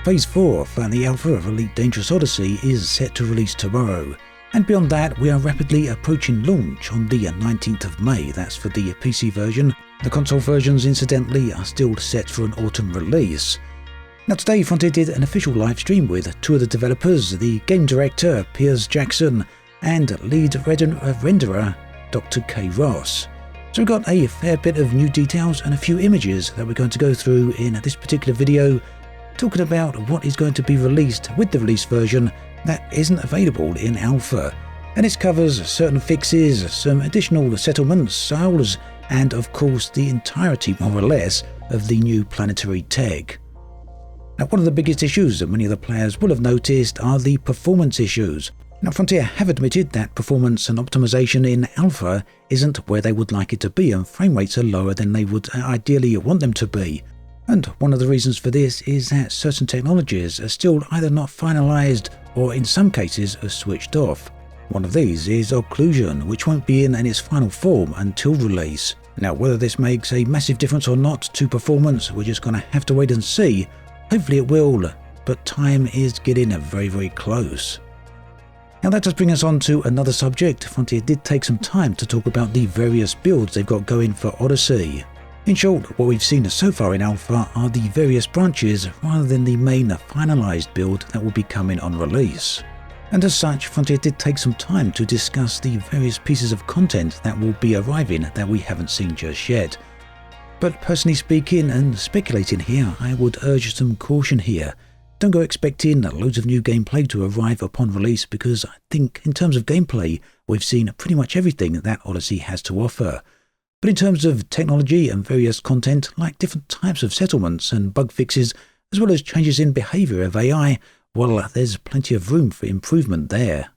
Phase 4 for the alpha of Elite Dangerous Odyssey is set to release tomorrow, and beyond that we are rapidly approaching launch on the 19th of May, that's for the PC version. The console versions incidentally are still set for an autumn release. Now today Frontier did an official livestream with two of the developers, the game director Piers Jackson and lead renderer Dr. K. Ross. So we've got a fair bit of new details and a few images that we're going to go through in this particular video, talking about what is going to be released with the release version that isn't available in alpha. And this covers certain fixes, some additional settlements, styles, and of course the entirety more or less of the new Planetary Tech. Now one of the biggest issues that many of the players will have noticed are the performance issues. Now Frontier have admitted that performance and optimization in alpha isn't where they would like it to be, and frame rates are lower than they would ideally want them to be. And one of the reasons for this is that certain technologies are still either not finalized or in some cases are switched off. One of these is occlusion, which won't be in its final form until release. Now whether this makes a massive difference or not to performance, we're just going to have to wait and see. Hopefully it will, but time is getting very close. Now that does bring us on to another subject. Frontier did take some time to talk about the various builds they've got going for Odyssey. In short, what we've seen so far in alpha are the various branches rather than the main finalized build that will be coming on release. And as such, Frontier did take some time to discuss the various pieces of content that will be arriving that we haven't seen just yet. But personally speaking and speculating here, I would urge some caution here. Don't go expecting loads of new gameplay to arrive upon release, because I think in terms of gameplay, we've seen pretty much everything that Odyssey has to offer. But in terms of technology and various content, like different types of settlements and bug fixes, as well as changes in behavior of AI, well, there's plenty of room for improvement there.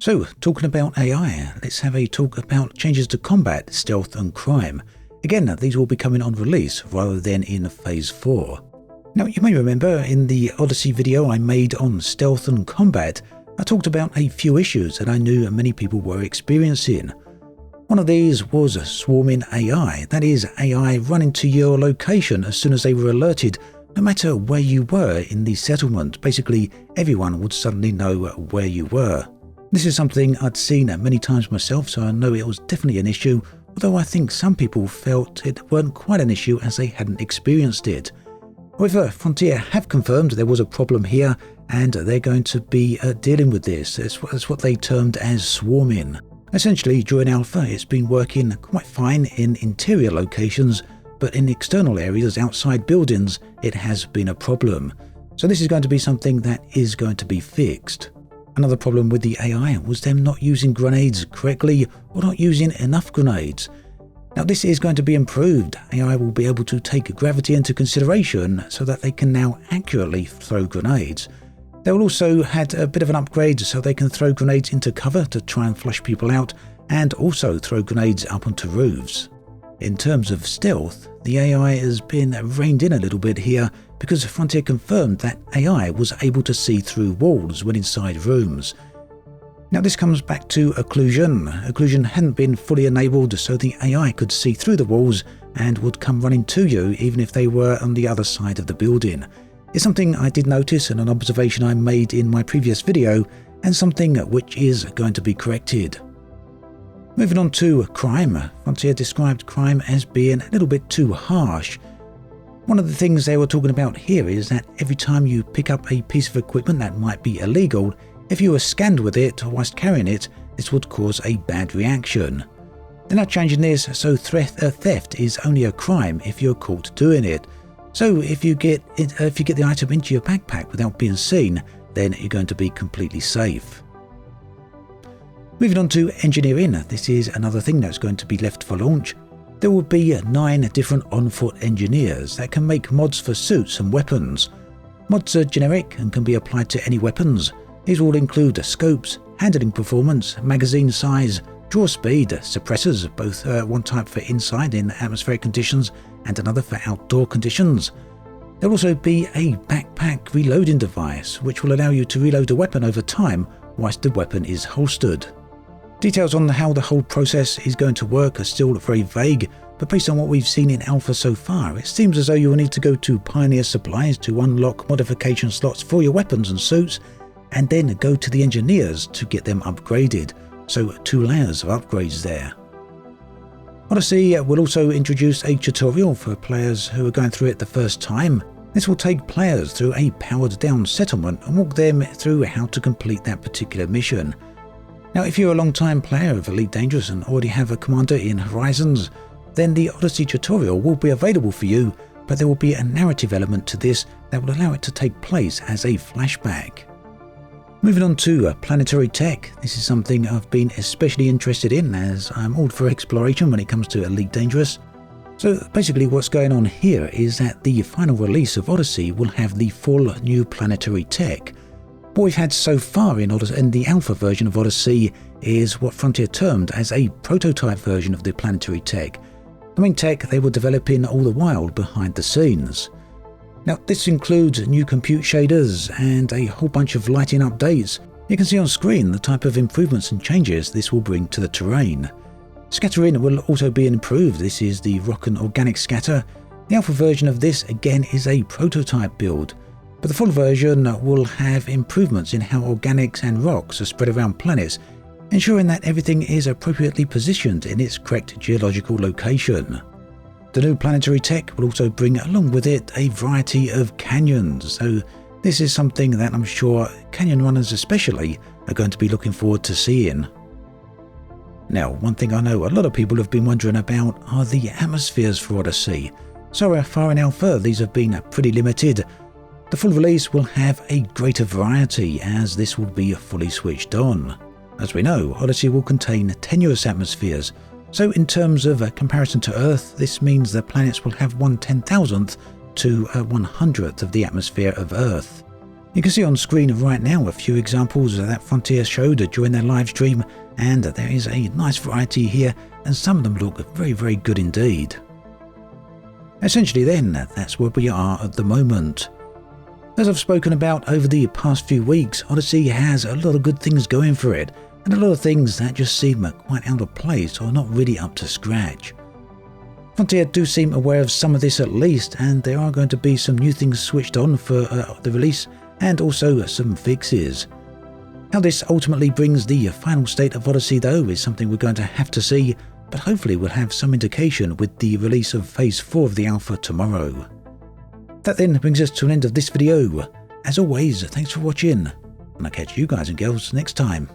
So, talking about AI, let's have a talk about changes to combat, stealth and crime. Again, these will be coming on release rather than in Phase 4. Now, you may remember in the Odyssey video I made on stealth and combat, I talked about a few issues that I knew many people were experiencing. One of these was swarming AI, that is, AI running to your location as soon as they were alerted, no matter where you were in the settlement. Basically, everyone would suddenly know where you were. This is something I'd seen many times myself, so I know it was definitely an issue, although I think some people felt it weren't quite an issue as they hadn't experienced it. However, Frontier have confirmed there was a problem here, and they're going to be dealing with this. It's what they termed as swarming. Essentially, during alpha, it's been working quite fine in interior locations, but in external areas outside buildings, it has been a problem. So this is going to be something that is going to be fixed. Another problem with the AI was them not using grenades correctly or not using enough grenades. Now this is going to be improved. AI will be able to take gravity into consideration so that they can now accurately throw grenades. They will also had a bit of an upgrade so they can throw grenades into cover to try and flush people out, and also throw grenades up onto roofs. In terms of stealth, the AI has been reined in a little bit here because Frontier confirmed that AI was able to see through walls when inside rooms. Now this comes back to occlusion. Occlusion hadn't been fully enabled, so the AI could see through the walls and would come running to you even if they were on the other side of the building. It's something I did notice and an observation I made in my previous video, and something which is going to be corrected. Moving on to crime, Frontier described crime as being a little bit too harsh. One of the things they were talking about here is that every time you pick up a piece of equipment that might be illegal, if you were scanned with it whilst carrying it, this would cause a bad reaction. They're now changing this so theft is only a crime if you're caught doing it. So if you get the item into your backpack without being seen, then you're going to be completely safe. Moving on to engineering, this is another thing that's going to be left for launch. There will be 9 different on-foot engineers that can make mods for suits and weapons. Mods are generic and can be applied to any weapons. These will include scopes, handling performance, magazine size, draw speed, suppressors, both one type for inside in atmospheric conditions and another for outdoor conditions. There will also be a backpack reloading device, which will allow you to reload a weapon over time whilst the weapon is holstered. Details on how the whole process is going to work are still very vague, but based on what we've seen in Alpha so far, it seems as though you will need to go to Pioneer Supplies to unlock modification slots for your weapons and suits, and then go to the Engineers to get them upgraded, so 2 layers of upgrades there. Odyssey will also introduce a tutorial for players who are going through it the first time. This will take players through a powered down settlement and walk them through how to complete that particular mission. Now, if you're a long-time player of Elite Dangerous and already have a commander in Horizons, then the Odyssey tutorial will be available for you, but there will be a narrative element to this that will allow it to take place as a flashback. Moving on to Planetary Tech, this is something I've been especially interested in as I'm all for exploration when it comes to Elite Dangerous. So basically what's going on here is that the final release of Odyssey will have the full new Planetary Tech. What we've had so far in the Alpha version of Odyssey is what Frontier termed as a prototype version of the Planetary Tech. The main tech they were developing all the while behind the scenes. Now this includes new compute shaders and a whole bunch of lighting updates. You can see on screen the type of improvements and changes this will bring to the terrain. Scattering will also be improved. This is the rock and organic scatter. The Alpha version of this again is a prototype build, but the full version will have improvements in how organics and rocks are spread around planets, ensuring that everything is appropriately positioned in its correct geological location. The new Planetary Tech will also bring along with it a variety of canyons, so this is something that I'm sure canyon runners especially are going to be looking forward to seeing. Now, one thing I know a lot of people have been wondering about are the atmospheres for Odyssey. So far in Alpha, these have been pretty limited. The full release will have a greater variety as this will be fully switched on. As we know, Odyssey will contain tenuous atmospheres, so in terms of a comparison to Earth, this means that planets will have 1/10,000th to 1/100th of the atmosphere of Earth. You can see on screen right now a few examples that Frontier showed during their live stream, and there is a nice variety here, and some of them look very, very good indeed. Essentially then, that's where we are at the moment. As I've spoken about over the past few weeks, Odyssey has a lot of good things going for it, and a lot of things that just seem quite out of place or not really up to scratch. Frontier do seem aware of some of this at least, and there are going to be some new things switched on for the release, and also some fixes. How this ultimately brings the final state of Odyssey though is something we're going to have to see, but hopefully we'll have some indication with the release of Phase 4 of the Alpha tomorrow. That then brings us to an end of this video. As always, thanks for watching, and I'll catch you guys and girls next time.